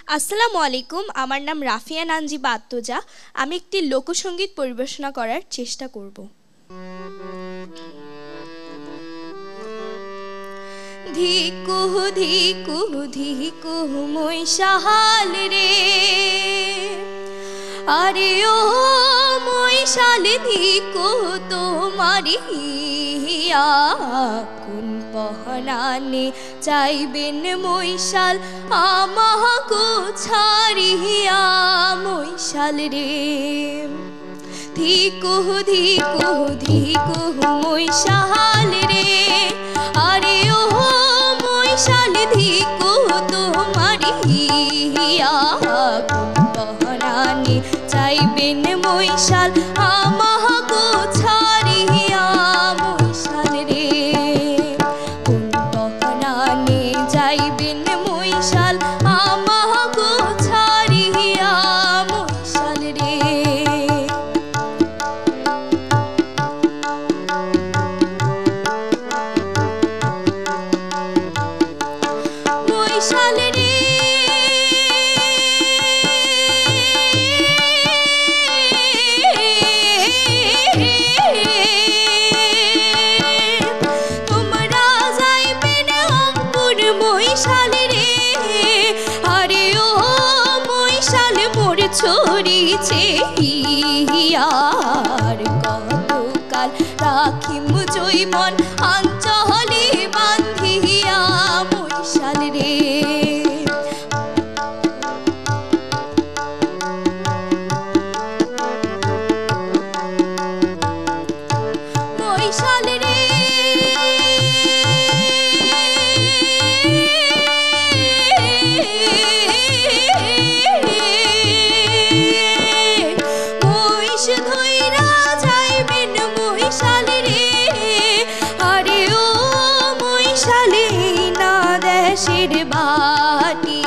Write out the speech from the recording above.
আসসালামু আলাইকুম। আমার নাম রাফিয়া নানজিবা আত্মজা। আমি একটি লোকসঙ্গীত পরিবেশনা করার চেষ্টা করব। ধিকু ধিকু ধিকু মৈশাল রে, আরে ও মৈশাল ধিকু তোমারি হিয়া, কোন পহনানে চাইবেন মৈশাল আমাগো ছাড়িয়া মৈশাল রে। ধিকু ধিকু ধিকু মৈশাল রে, আরে ও মৈশাল ধিকু তোমারি হিয়া, কোন পহনানে চাইবেন মৈশাল আমাগো ছাড়িয়া মৈশাল রে। কোন পহনানে যাইবেন মৈশাল আমাগো ছাড়িয়া মৈশাল রে। মৈশাল রে তোমরা যাইবেন অঙ্কুর মৈশাল রে, আরে ও মৈশাল মোর ছড়িছে হিয়ার, কতকাল রাখিম জৈবন আঞ্চলে বান্ধিয়া মৈশাল রে। মৈশাল রে মহিষ ধইরা যাইবেন মৈশাল রে, আরে ও মৈশাল না দেশের বাটি